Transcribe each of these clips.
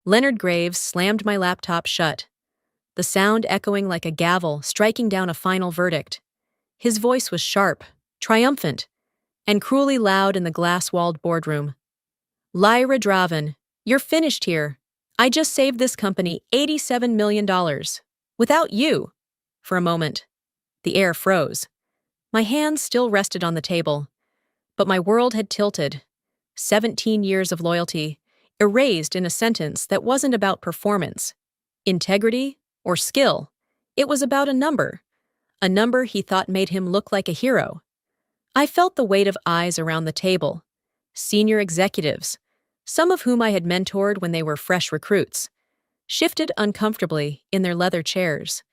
Leonard Graves slammed my laptop shut, the sound echoing like a gavel striking down a final verdict. His voice was sharp, triumphant, and cruelly loud in the glass-walled boardroom. Lyra Draven, you're finished here. I just saved this company $87 million. Without you. For a moment, the air froze. My hands still rested on the table, but my world had tilted. 17 years of loyalty, erased in a sentence that wasn't about performance, integrity, or skill. It was about a number he thought made him look like a hero. I felt the weight of eyes around the table. Senior executives, some of whom I had mentored when they were fresh recruits, shifted uncomfortably in their leather chairs.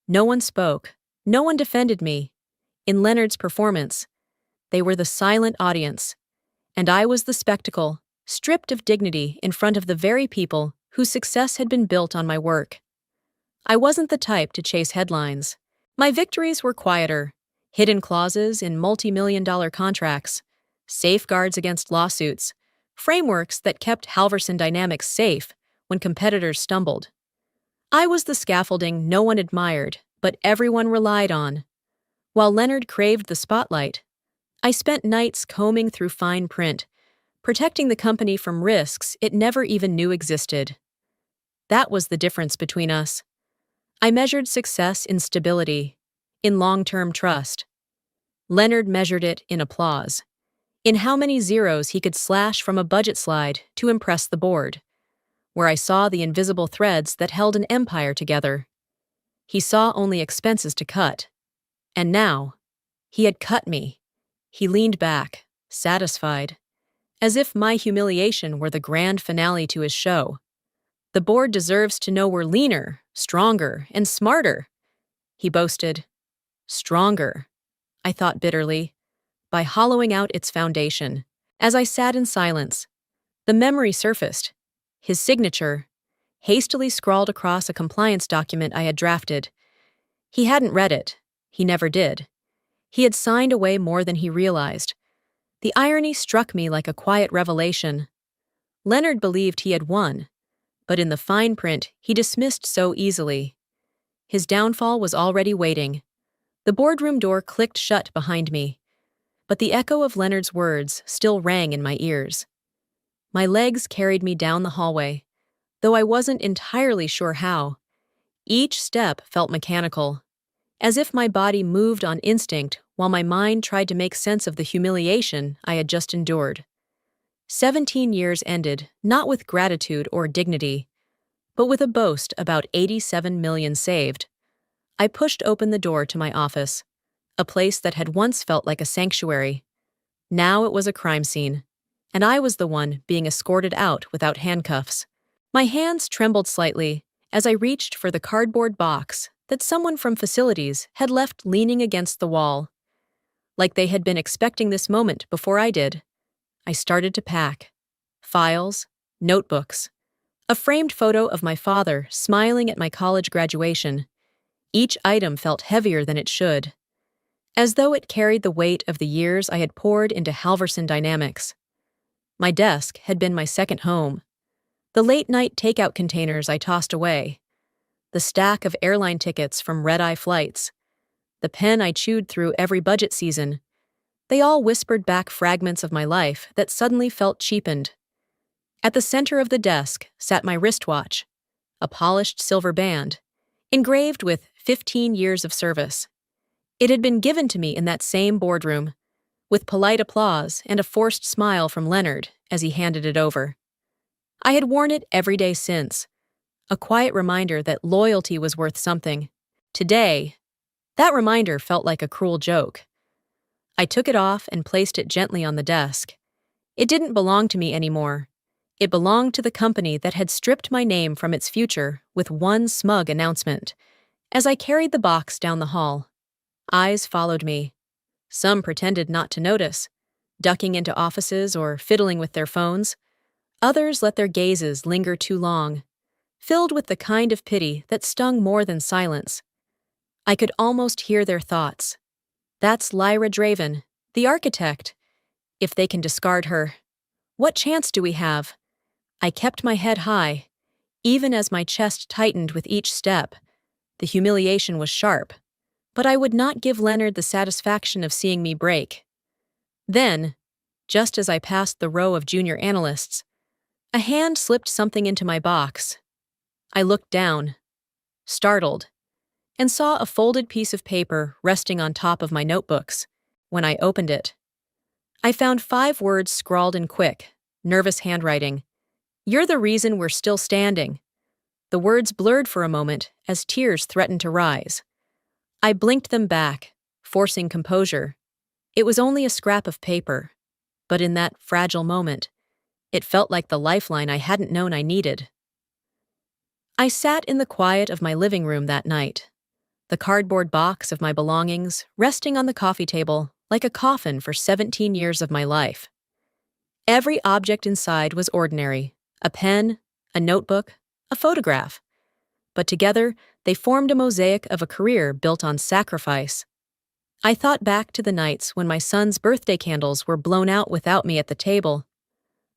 No one spoke. No one defended me. In Leonard's performance, they were the silent audience, and I was the spectacle, stripped of dignity in front of the very people whose success had been built on my work. I wasn't the type to chase headlines. My victories were quieter, hidden clauses in multi-million-dollar contracts, safeguards against lawsuits, frameworks that kept Halverson Dynamics safe when competitors stumbled. I was the scaffolding no one admired, but everyone relied on. While Leonard craved the spotlight, I spent nights combing through fine print, protecting the company from risks it never even knew existed. That was the difference between us. I measured success in stability, in long-term trust. Leonard measured it in applause, in how many zeros he could slash from a budget slide to impress the board, where I saw the invisible threads that held an empire together. He saw only expenses to cut. And now, he had cut me. He leaned back, satisfied, as if my humiliation were the grand finale to his show. The board deserves to know we're leaner, stronger, and smarter, he boasted. Stronger, I thought bitterly, by hollowing out its foundation. As I sat in silence, the memory surfaced. His signature, hastily scrawled across a compliance document I had drafted. He hadn't read it. He never did. He had signed away more than he realized. The irony struck me like a quiet revelation. Leonard believed he had won, but in the fine print he dismissed so easily. His downfall was already waiting. The boardroom door clicked shut behind me, but the echo of Leonard's words still rang in my ears. My legs carried me down the hallway, though I wasn't entirely sure how. Each step felt mechanical, as if my body moved on instinct while my mind tried to make sense of the humiliation I had just endured. 17 years ended, not with gratitude or dignity, but with a boast about 87 million saved. I pushed open the door to my office, a place that had once felt like a sanctuary. Now it was a crime scene, and I was the one being escorted out without handcuffs. My hands trembled slightly as I reached for the cardboard box that someone from facilities had left leaning against the wall. Like they had been expecting this moment before I did, I started to pack. Files, notebooks, a framed photo of my father smiling at my college graduation. Each item felt heavier than it should, as though it carried the weight of the years I had poured into Halverson Dynamics. My desk had been my second home. The late-night takeout containers I tossed away, the stack of airline tickets from red-eye flights, the pen I chewed through every budget season, they all whispered back fragments of my life that suddenly felt cheapened. At the center of the desk sat my wristwatch, a polished silver band, engraved with 15 years of service. It had been given to me in that same boardroom, with polite applause and a forced smile from Leonard as he handed it over. I had worn it every day since, a quiet reminder that loyalty was worth something. Today, that reminder felt like a cruel joke. I took it off and placed it gently on the desk. It didn't belong to me anymore. It belonged to the company that had stripped my name from its future with one smug announcement. As I carried the box down the hall, eyes followed me. Some pretended not to notice, ducking into offices or fiddling with their phones. Others let their gazes linger too long, filled with the kind of pity that stung more than silence. I could almost hear their thoughts. That's Lyra Draven, the architect. If they can discard her, what chance do we have? I kept my head high, Even as my chest tightened with each step, the humiliation was sharp, but I would not give Leonard the satisfaction of seeing me break. Then, just as I passed the row of junior analysts, a hand slipped something into my box. I looked down, startled, and saw a folded piece of paper resting on top of my notebooks. When I opened it, I found 5 words scrawled in quick, nervous handwriting. "You're the reason we're still standing." The words blurred for a moment as tears threatened to rise. I blinked them back, forcing composure. It was only a scrap of paper, but in that fragile moment, it felt like the lifeline I hadn't known I needed. I sat in the quiet of my living room that night, the cardboard box of my belongings resting on the coffee table like a coffin for 17 years of my life. Every object inside was ordinary: a pen, a notebook, a photograph. But together, they formed a mosaic of a career built on sacrifice. I thought back to the nights when my son's birthday candles were blown out without me at the table,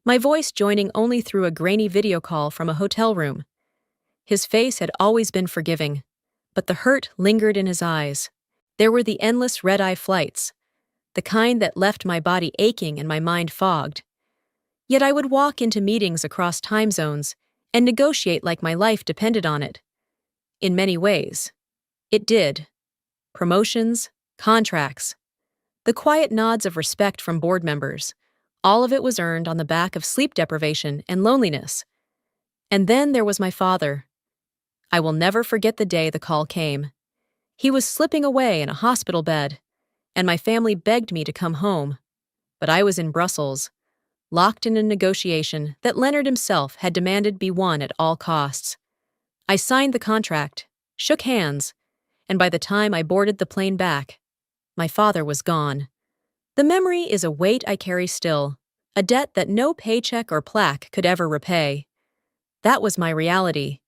my voice joining only through a grainy video call from a hotel room. His face had always been forgiving, but the hurt lingered in his eyes. There were the endless red-eye flights, the kind that left my body aching and my mind fogged. Yet I would walk into meetings across time zones and negotiate like my life depended on it. In many ways, it did. Promotions, contracts, the quiet nods of respect from board members, all of it was earned on the back of sleep deprivation and loneliness. And then there was my father. I will never forget the day the call came. He was slipping away in a hospital bed, and my family begged me to come home. But I was in Brussels, locked in a negotiation that Leonard himself had demanded be won at all costs. I signed the contract, shook hands, and by the time I boarded the plane back, my father was gone. The memory is a weight I carry still, a debt that no paycheck or plaque could ever repay. That was my reality.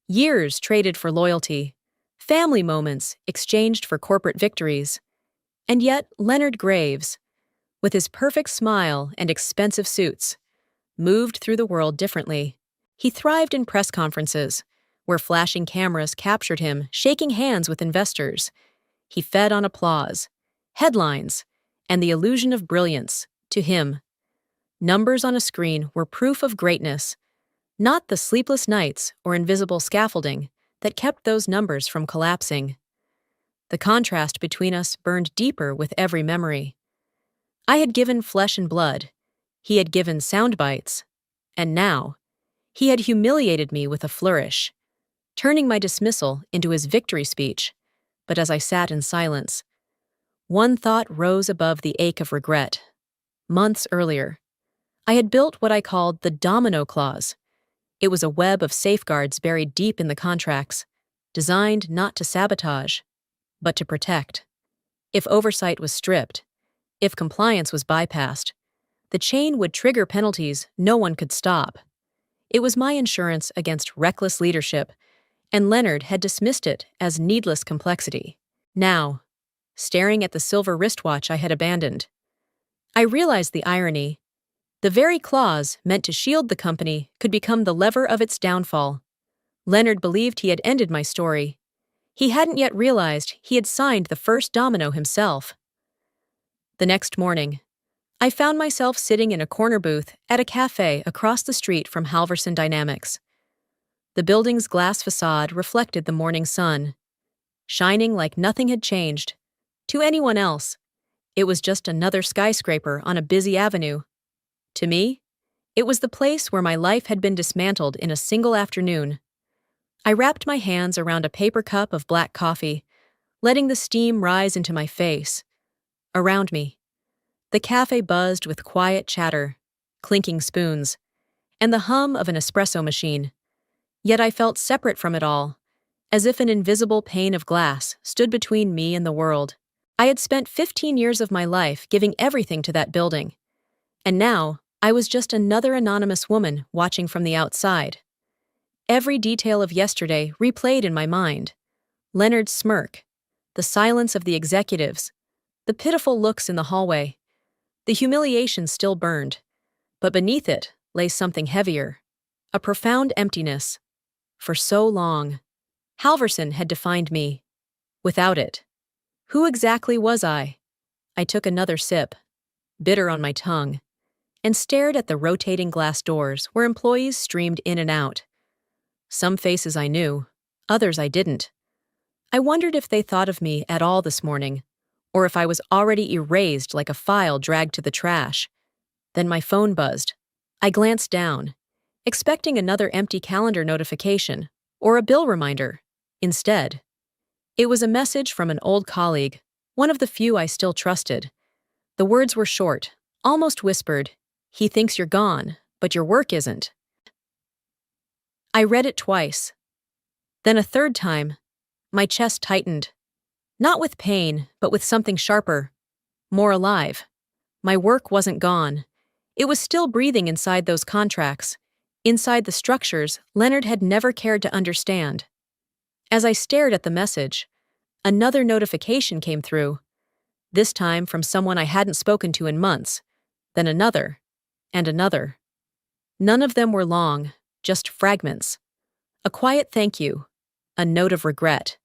Years traded for loyalty, family moments exchanged for corporate victories. And yet Leonard Graves, with his perfect smile and expensive suits, moved through the world differently. He thrived in press conferences, where flashing cameras captured him shaking hands with investors. He fed on applause, headlines, and the illusion of brilliance. To him, numbers on a screen were proof of greatness, not the sleepless nights or invisible scaffolding that kept those numbers from collapsing. The contrast between us burned deeper with every memory. I had given flesh and blood, he had given sound bites, and now, he had humiliated me with a flourish, turning my dismissal into his victory speech. But as I sat in silence, one thought rose above the ache of regret. Months earlier, I had built what I called the domino clause. It was a web of safeguards buried deep in the contracts, designed not to sabotage, but to protect. If oversight was stripped, if compliance was bypassed, the chain would trigger penalties no one could stop. It was my insurance against reckless leadership, and Leonard had dismissed it as needless complexity. Now, staring at the silver wristwatch I had abandoned, I realized the irony. The very clause meant to shield the company could become the lever of its downfall. Leonard believed he had ended my story. He hadn't yet realized he had signed the first domino himself. The next morning, I found myself sitting in a corner booth at a cafe across the street from Halverson Dynamics. The building's glass facade reflected the morning sun, shining like nothing had changed. To anyone else, it was just another skyscraper on a busy avenue. To me, it was the place where my life had been dismantled in a single afternoon. I wrapped my hands around a paper cup of black coffee, letting the steam rise into my face. Around me, the cafe buzzed with quiet chatter, clinking spoons, and the hum of an espresso machine. Yet I felt separate from it all, as if an invisible pane of glass stood between me and the world. I had spent 15 years of my life giving everything to that building, and now I was just another anonymous woman watching from the outside. Every detail of yesterday replayed in my mind. Leonard's smirk, the silence of the executives, the pitiful looks in the hallway. The humiliation still burned, but beneath it lay something heavier, a profound emptiness. For so long, Halverson had defined me. Without it, who exactly was I? I took another sip, bitter on my tongue, and stared at the rotating glass doors where employees streamed in and out. Some faces I knew, others I didn't. I wondered if they thought of me at all this morning, or if I was already erased like a file dragged to the trash. Then my phone buzzed. I glanced down, expecting another empty calendar notification or a bill reminder. Instead, it was a message from an old colleague, one of the few I still trusted. The words were short, almost whispered. "He thinks you're gone, but your work isn't." I read it twice. Then a third time, my chest tightened. Not with pain, but with something sharper, more alive. My work wasn't gone. It was still breathing inside those contracts, inside the structures Leonard had never cared to understand. As I stared at the message, another notification came through, this time from someone I hadn't spoken to in months, then another, and another. None of them were long, just fragments. A quiet thank you, a note of regret,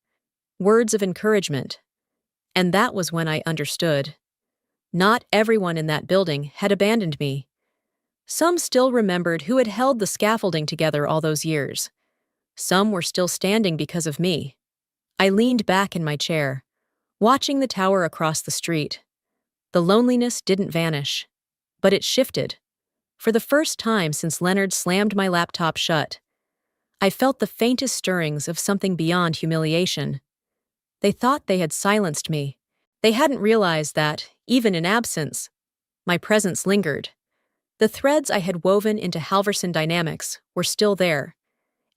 words of encouragement. And that was when I understood. Not everyone in that building had abandoned me. Some still remembered who had held the scaffolding together all those years. Some were still standing because of me. I leaned back in my chair, watching the tower across the street. The loneliness didn't vanish, but it shifted. For the first time since Leonard slammed my laptop shut, I felt the faintest stirrings of something beyond humiliation. They thought they had silenced me. They hadn't realized that, even in absence, my presence lingered. The threads I had woven into Halverson dynamics were still there,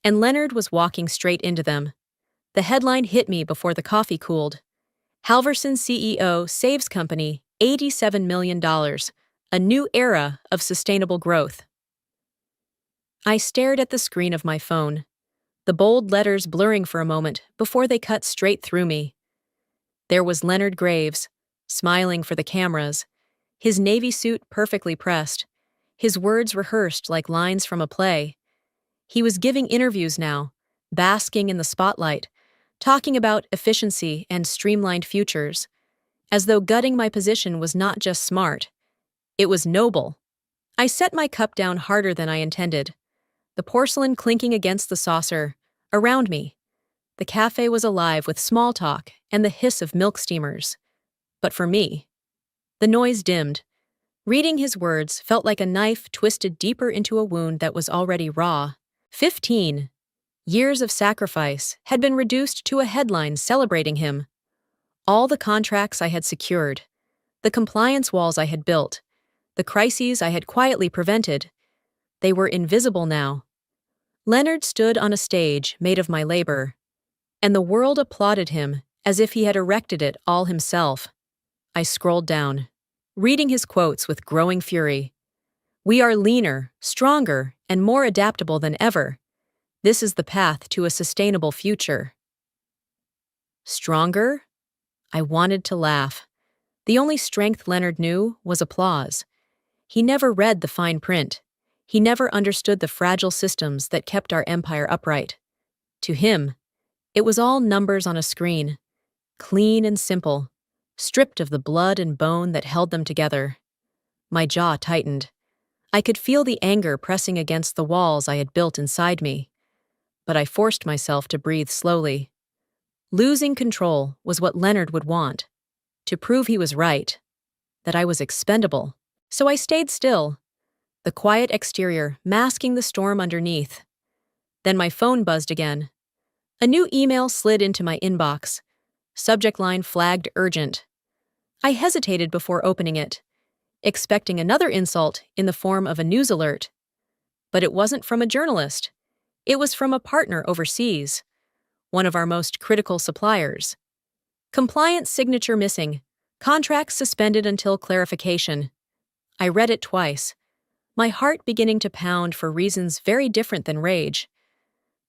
and Leonard was walking straight into them. The headline hit me before the coffee cooled. Halverson CEO saves company $87 million, a new era of sustainable growth. I stared at the screen of my phone, the bold letters blurring for a moment before they cut straight through me. There was Leonard Graves, smiling for the cameras, his navy suit perfectly pressed, his words rehearsed like lines from a play. He was giving interviews now, basking in the spotlight, talking about efficiency and streamlined futures, as though gutting my position was not just smart, it was noble. I set my cup down harder than I intended, the porcelain clinking against the saucer. Around me, the cafe was alive with small talk and the hiss of milk steamers. But for me, the noise dimmed. Reading his words felt like a knife twisted deeper into a wound that was already raw. 15 years of sacrifice had been reduced to a headline celebrating him. All the contracts I had secured, the compliance walls I had built, the crises I had quietly prevented, they were invisible now. Leonard stood on a stage made of my labor, and the world applauded him as if he had erected it all himself. I scrolled down, reading his quotes with growing fury. "We are leaner, stronger, and more adaptable than ever. This is the path to a sustainable future." Stronger? I wanted to laugh. The only strength Leonard knew was applause. He never read the fine print. He never understood the fragile systems that kept our empire upright. To him, it was all numbers on a screen, clean and simple, stripped of the blood and bone that held them together. My jaw tightened. I could feel the anger pressing against the walls I had built inside me. But I forced myself to breathe slowly. Losing control was what Leonard would want, to prove he was right, that I was expendable. So I stayed still, the quiet exterior masking the storm underneath. Then my phone buzzed again. A new email slid into my inbox. Subject line flagged urgent. I hesitated before opening it, expecting another insult in the form of a news alert. But it wasn't from a journalist. It was from a partner overseas, one of our most critical suppliers. Compliance signature missing. Contract suspended until clarification. I read it twice, my heart beginning to pound for reasons very different than rage.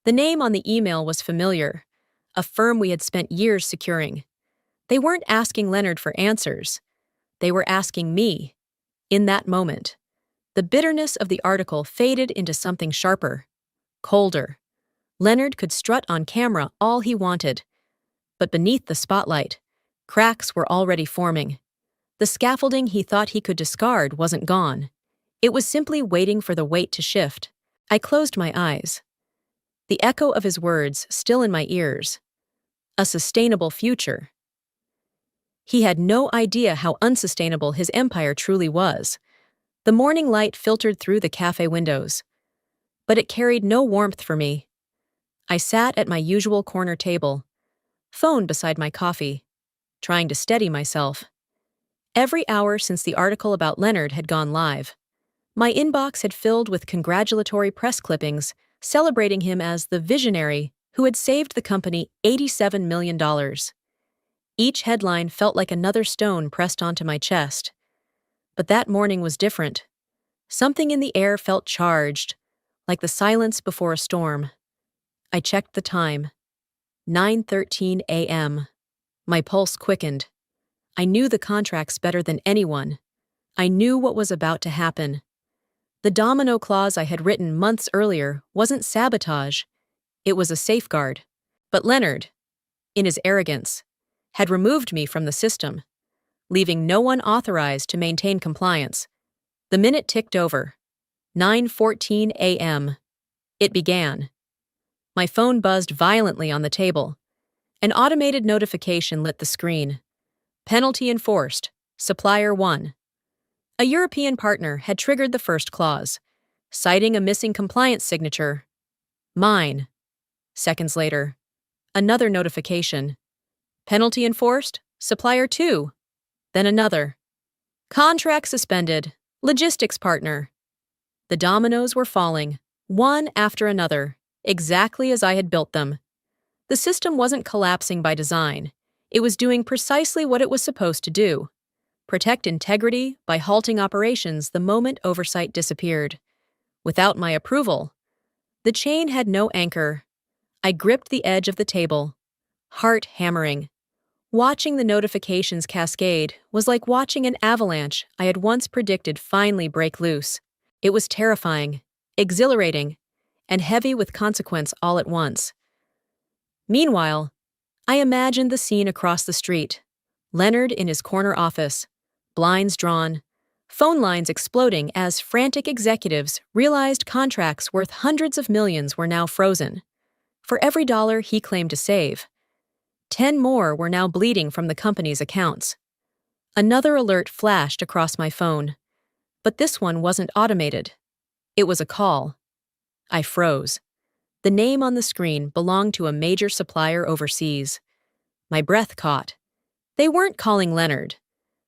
The name on the email was familiar, a firm we had spent years securing. They weren't asking Leonard for answers. They were asking me. In that moment, the bitterness of the article faded into something sharper, colder. Leonard could strut on camera all he wanted. But beneath the spotlight, cracks were already forming. The scaffolding he thought he could discard wasn't gone. It was simply waiting for the weight to shift. I closed my eyes. The echo of his words still in my ears. A sustainable future. He had no idea how unsustainable his empire truly was. The morning light filtered through the cafe windows. But it carried no warmth for me. I sat at my usual corner table, phone beside my coffee, trying to steady myself. Every hour since the article about Leonard had gone live, my inbox had filled with congratulatory press clippings celebrating him as the visionary who had saved the company $87 million. Each headline felt like another stone pressed onto my chest. But that morning was different. Something in the air felt charged, like the silence before a storm. I checked the time. 9:13 a.m. My pulse quickened. I knew the contracts better than anyone. I knew what was about to happen. The domino clause I had written months earlier wasn't sabotage. It was a safeguard. But Leonard, in his arrogance, had removed me from the system, leaving no one authorized to maintain compliance. The minute ticked over. 9:14 a.m. It began. My phone buzzed violently on the table. An automated notification lit the screen. Penalty enforced. Supplier 1. A European partner had triggered the first clause, citing a missing compliance signature. Mine. Seconds later, another notification. Penalty enforced. Supplier 2. Then another. Contract suspended. Logistics partner. The dominoes were falling, one after another, exactly as I had built them. The system wasn't collapsing by design. It was doing precisely what it was supposed to do: protect integrity by halting operations the moment oversight disappeared. Without my approval, the chain had no anchor. I gripped the edge of the table, heart hammering. Watching the notifications cascade was like watching an avalanche I had once predicted finally break loose. It was terrifying, exhilarating, and heavy with consequence all at once. Meanwhile, I imagined the scene across the street. Leonard in his corner office, blinds drawn, phone lines exploding as frantic executives realized contracts worth hundreds of millions were now frozen. For every dollar he claimed to save, 10 more were now bleeding from the company's accounts. Another alert flashed across my phone. But this one wasn't automated. It was a call. I froze. The name on the screen belonged to a major supplier overseas. My breath caught. They weren't calling Leonard.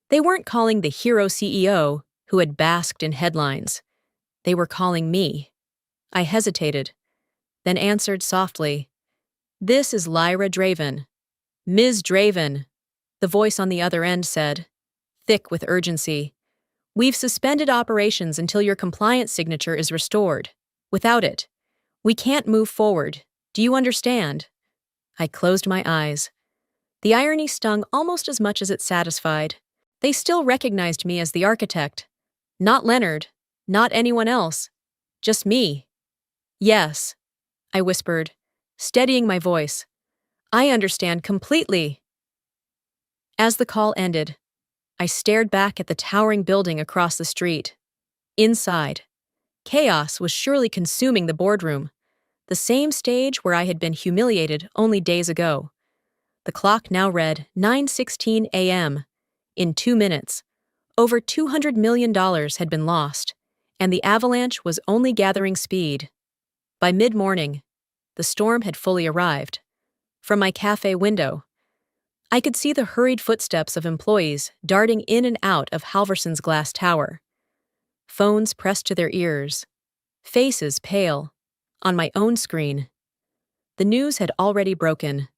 They weren't calling the hero CEO who had basked in headlines. They were calling me. I hesitated, then answered softly. "This is Lyra Draven." "Ms. Draven," the voice on the other end said, thick with urgency. "We've suspended operations until your compliance signature is restored. Without it, we can't move forward. Do you understand?" I closed my eyes. The irony stung almost as much as it satisfied. They still recognized me as the architect. Not Leonard, not anyone else. Just me. "Yes," I whispered, steadying my voice. "I understand completely." As the call ended, I stared back at the towering building across the street. Inside, chaos was surely consuming the boardroom, the same stage where I had been humiliated only days ago. The clock now read 9:16 a.m. In 2 minutes, over $200 million had been lost, and the avalanche was only gathering speed. By mid-morning, the storm had fully arrived. From my cafe window, I could see the hurried footsteps of employees darting in and out of Halverson's glass tower. Phones pressed to their ears, faces pale. On my own screen, the news had already broken.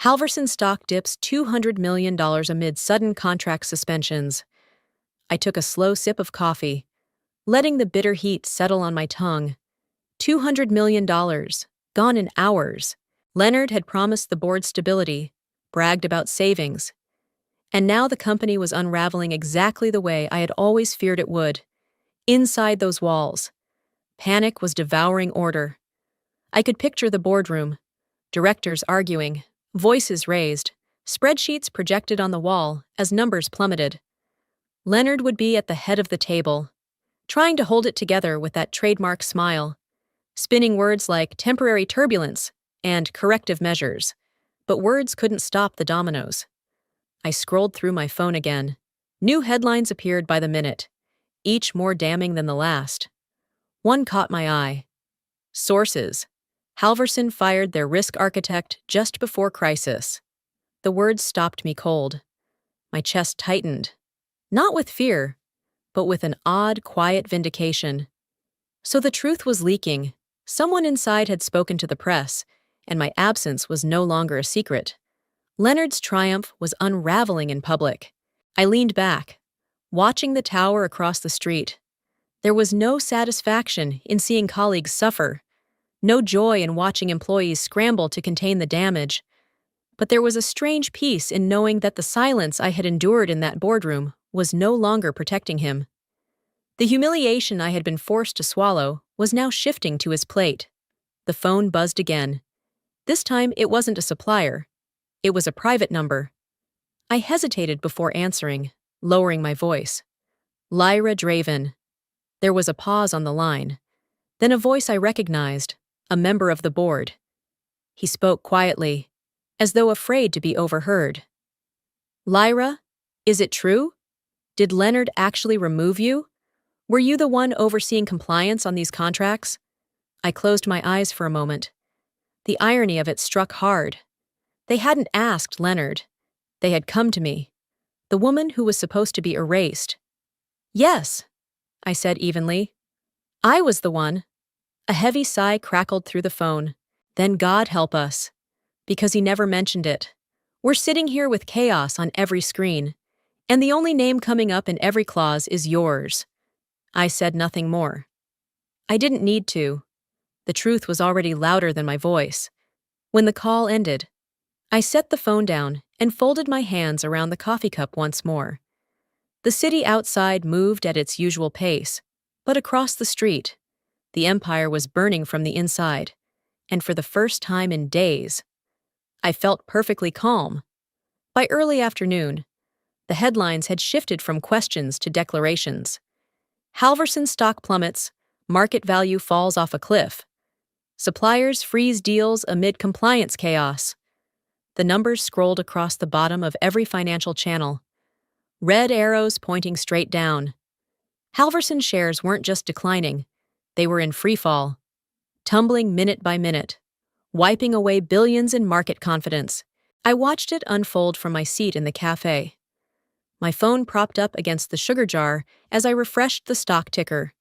Halverson stock dips $200 million amid sudden contract suspensions. I took a slow sip of coffee, letting the bitter heat settle on my tongue. $200 million, gone in hours. Leonard had promised the board stability, bragged about savings. And now the company was unraveling exactly the way I had always feared it would. Inside those walls, panic was devouring order. I could picture the boardroom, directors arguing, voices raised, spreadsheets projected on the wall as numbers plummeted. Leonard would be at the head of the table, trying to hold it together with that trademark smile, spinning words like temporary turbulence and corrective measures. But words couldn't stop the dominoes. I scrolled through my phone again. New headlines appeared by the minute, each more damning than the last. One caught my eye. Sources: Halverson fired their risk architect just before crisis. The words stopped me cold. My chest tightened. Not with fear, but with an odd, quiet vindication. So the truth was leaking. Someone inside had spoken to the press, and my absence was no longer a secret. Leonard's triumph was unraveling in public. I leaned back, watching the tower across the street. There was no satisfaction in seeing colleagues suffer, no joy in watching employees scramble to contain the damage. But there was a strange peace in knowing that the silence I had endured in that boardroom was no longer protecting him. The humiliation I had been forced to swallow was now shifting to his plate. The phone buzzed again. This time it wasn't a supplier. It was a private number. I hesitated before answering, lowering my voice. Lyra Draven. There was a pause on the line. Then a voice I recognized, a member of the board. He spoke quietly, as though afraid to be overheard. Lyra, is it true? Did Leonard actually remove you? Were you the one overseeing compliance on these contracts? I closed my eyes for a moment. The irony of it struck hard. They hadn't asked Leonard. They had come to me, the woman who was supposed to be erased. Yes, I said evenly. I was the one. A heavy sigh crackled through the phone. Then God help us. Because he never mentioned it. We're sitting here with chaos on every screen, and the only name coming up in every clause is yours. I said nothing more. I didn't need to. The truth was already louder than my voice. When the call ended, I set the phone down and folded my hands around the coffee cup once more. The city outside moved at its usual pace, but across the street, the empire was burning from the inside, and for the first time in days, I felt perfectly calm. By early afternoon, the headlines had shifted from questions to declarations. Halverson stock plummets, market value falls off a cliff. Suppliers freeze deals amid compliance chaos. The numbers scrolled across the bottom of every financial channel, red arrows pointing straight down. Halverson shares weren't just declining, they were in freefall, tumbling minute by minute, wiping away billions in market confidence. I watched it unfold from my seat in the cafe. My phone propped up against the sugar jar as I refreshed the stock ticker.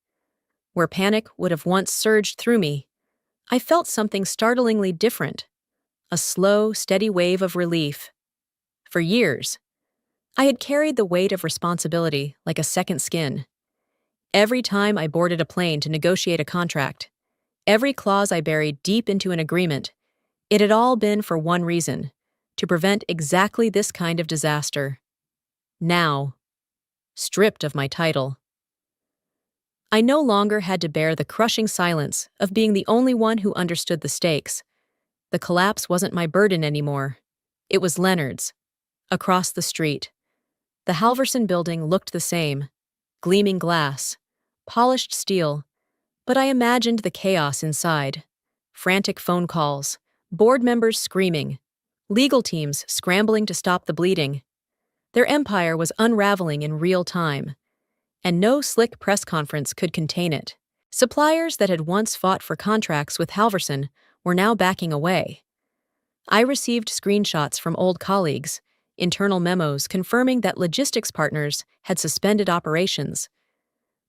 Where panic would have once surged through me, I felt something startlingly different. A slow, steady wave of relief. For years, I had carried the weight of responsibility like a second skin. Every time I boarded a plane to negotiate a contract, every clause I buried deep into an agreement, it had all been for one reason: to prevent exactly this kind of disaster. Now, stripped of my title, I no longer had to bear the crushing silence of being the only one who understood the stakes. The collapse wasn't my burden anymore. It was Leonard's. Across the street, the Halverson building looked the same: gleaming glass, polished steel, but I imagined the chaos inside. Frantic phone calls, board members screaming, legal teams scrambling to stop the bleeding. Their empire was unraveling in real time, and no slick press conference could contain it. Suppliers that had once fought for contracts with Halverson were now backing away. I received screenshots from old colleagues, internal memos confirming that logistics partners had suspended operations.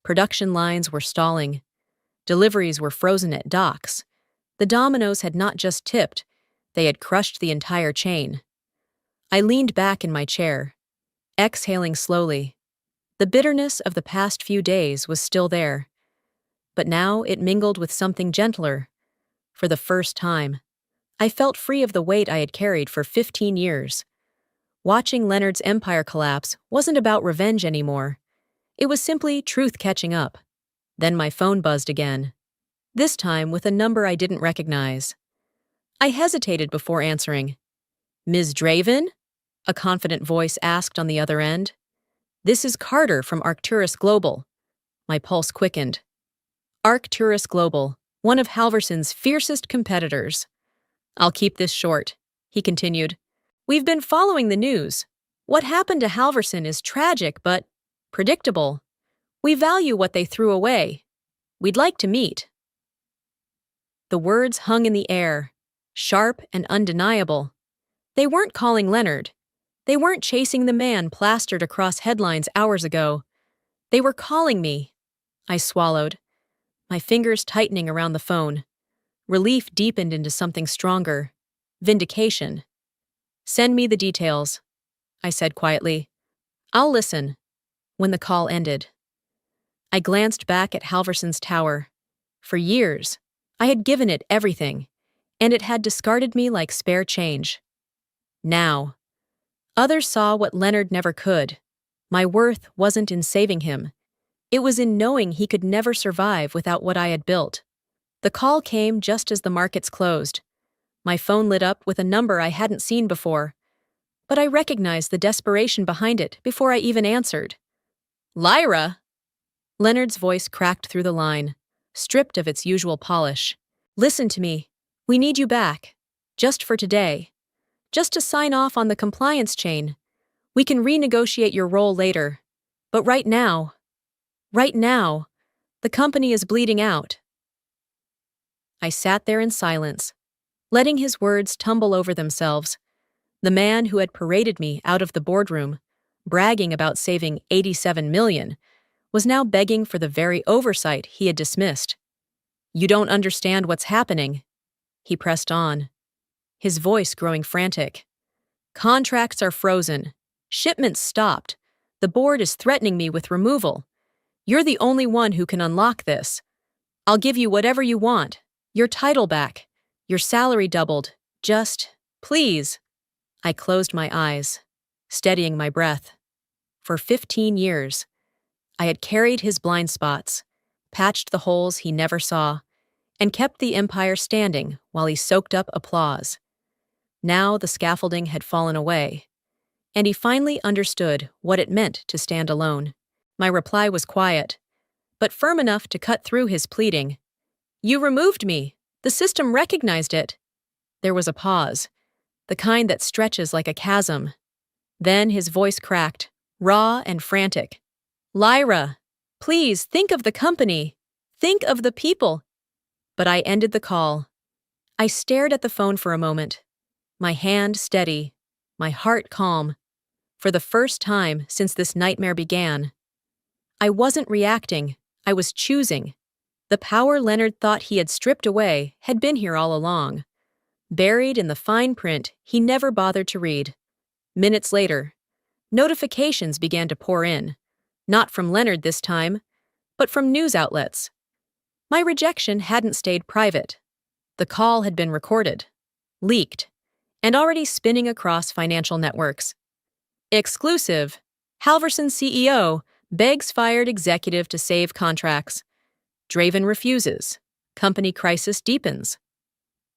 Production lines were stalling. Deliveries were frozen at docks. The dominoes had not just tipped, they had crushed the entire chain. I leaned back in my chair, exhaling slowly. The bitterness of the past few days was still there, but now it mingled with something gentler. For the first time, I felt free of the weight I had carried for 15 years. Watching Leonard's empire collapse wasn't about revenge anymore. It was simply truth catching up. Then my phone buzzed again. this time with a number I didn't recognize. I hesitated before answering. "Ms. Draven?" a confident voice asked on the other end. "This is Carter from Arcturus Global." My pulse quickened. Arcturus Global, one of Halverson's fiercest competitors. "I'll keep this short," he continued. "We've been following the news. What happened to Halverson is tragic, but predictable. We value what they threw away. We'd like to meet." The words hung in the air, sharp and undeniable. They weren't calling Leonard. They weren't chasing the man plastered across headlines hours ago. They were calling me. I swallowed, my fingers tightening around the phone. Relief deepened into something stronger. Vindication. "Send me the details," I said quietly. "I'll listen." When the call ended, I glanced back at Halverson's tower. For years, I had given it everything, and it had discarded me like spare change. Now, others saw what Leonard never could. My worth wasn't in saving him. It was in knowing he could never survive without what I had built. The call came just as the markets closed. My phone lit up with a number I hadn't seen before, but I recognized the desperation behind it before I even answered. "Lyra?" Leonard's voice cracked through the line, stripped of its usual polish. "Listen to me. We need you back. Just for today. Just to sign off on the compliance chain. We can renegotiate your role later. But right now, the company is bleeding out." I sat there in silence, letting his words tumble over themselves. The man who had paraded me out of the boardroom, bragging about saving $87 million, was now begging for the very oversight he had dismissed. "You don't understand what's happening," he pressed on, his voice growing frantic. "Contracts are frozen. Shipments stopped. The board is threatening me with removal. You're the only one who can unlock this. I'll give you whatever you want. Your title back. Your salary doubled. Just, please." I closed my eyes, steadying my breath. For 15 years, I had carried his blind spots, patched the holes he never saw, and kept the empire standing while he soaked up applause. Now the scaffolding had fallen away, and he finally understood what it meant to stand alone. My reply was quiet, but firm enough to cut through his pleading. "You removed me. The system recognized it." There was a pause, the kind that stretches like a chasm. Then his voice cracked, raw and frantic. "Lyra, please think of the company. Think of the people." But I ended the call. I stared at the phone for a moment, my hand steady, my heart calm. For the first time since this nightmare began, I wasn't reacting, I was choosing. The power Leonard thought he had stripped away had been here all along, buried in the fine print he never bothered to read. Minutes later, notifications began to pour in, not from Leonard this time, but from news outlets. My rejection hadn't stayed private. The call had been recorded, leaked, and already spinning across financial networks. Exclusive: Halverson CEO begs fired executive to save contracts. Draven refuses. Company crisis deepens.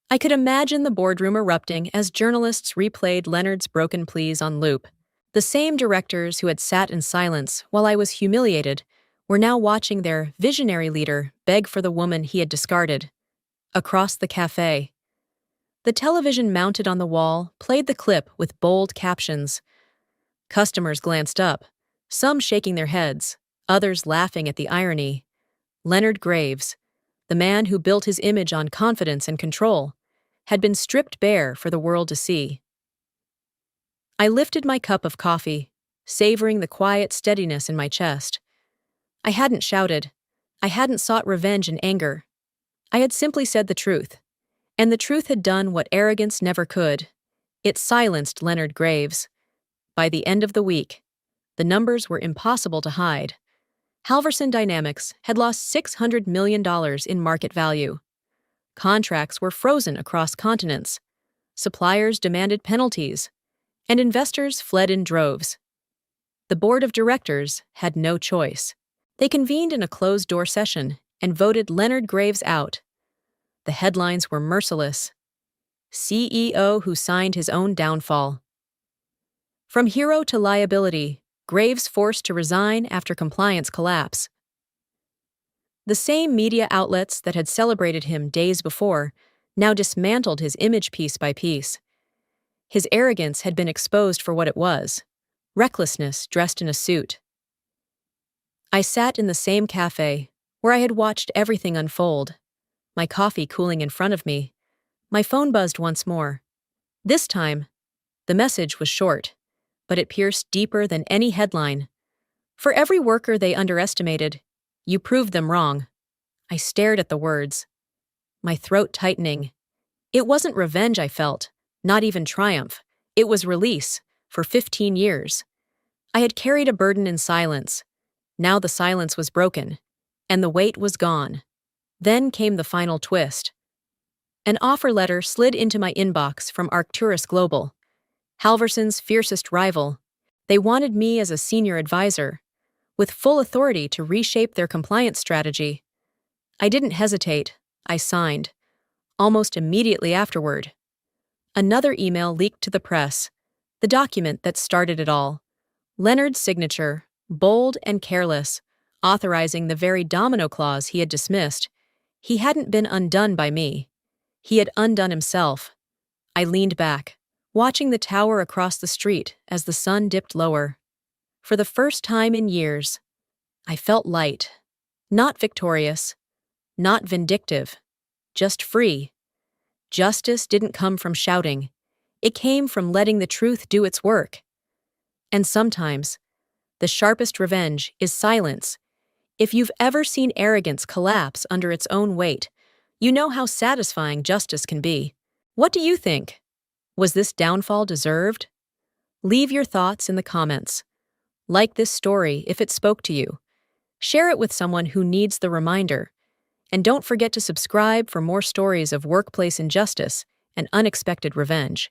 I could imagine the boardroom erupting as journalists replayed Leonard's broken pleas on loop. The same directors who had sat in silence while I was humiliated were now watching their visionary leader beg for the woman he had discarded. Across the cafe, the television mounted on the wall played the clip with bold captions. Customers glanced up, some shaking their heads, others laughing at the irony. Leonard Graves, the man who built his image on confidence and control, had been stripped bare for the world to see. I lifted my cup of coffee, savoring the quiet steadiness in my chest. I hadn't shouted. I hadn't sought revenge and anger. I had simply said the truth, and the truth had done what arrogance never could. It silenced Leonard Graves. By the end of the week, the numbers were impossible to hide. Halverson Dynamics had lost $600 million in market value. Contracts were frozen across continents. Suppliers demanded penalties, and investors fled in droves. The board of directors had no choice. They convened in a closed-door session and voted Leonard Graves out, The headlines were merciless. CEO who signed his own downfall. From hero to liability, Graves forced to resign after compliance collapse. The same media outlets that had celebrated him days before now dismantled his image piece by piece. His arrogance had been exposed for what it was: recklessness dressed in a suit. I sat in the same cafe, where I had watched everything unfold, my coffee cooling in front of me. My phone buzzed once more. This time, the message was short, but it pierced deeper than any headline. For every worker they underestimated, you proved them wrong. I stared at the words, my throat tightening. It wasn't revenge I felt, not even triumph. It was release, for 15 years. I had carried a burden in silence. Now the silence was broken, and the weight was gone. Then came the final twist. An offer letter slid into my inbox from Arcturus Global, Halverson's fiercest rival. They wanted me as a senior advisor, with full authority to reshape their compliance strategy. I didn't hesitate. I signed. Almost immediately afterward, another email leaked to the press, the document that started it all. Leonard's signature, bold and careless, authorizing the very domino clause he had dismissed. He hadn't been undone by me. He had undone himself. I leaned back, watching the tower across the street as the sun dipped lower. For the first time in years, I felt light. Not victorious, not vindictive, just free. Justice didn't come from shouting. It came from letting the truth do its work. And sometimes, the sharpest revenge is silence. If you've ever seen arrogance collapse under its own weight, you know how satisfying justice can be. What do you think? Was this downfall deserved? Leave your thoughts in the comments. Like this story if it spoke to you. Share it with someone who needs the reminder. And don't forget to subscribe for more stories of workplace injustice and unexpected revenge.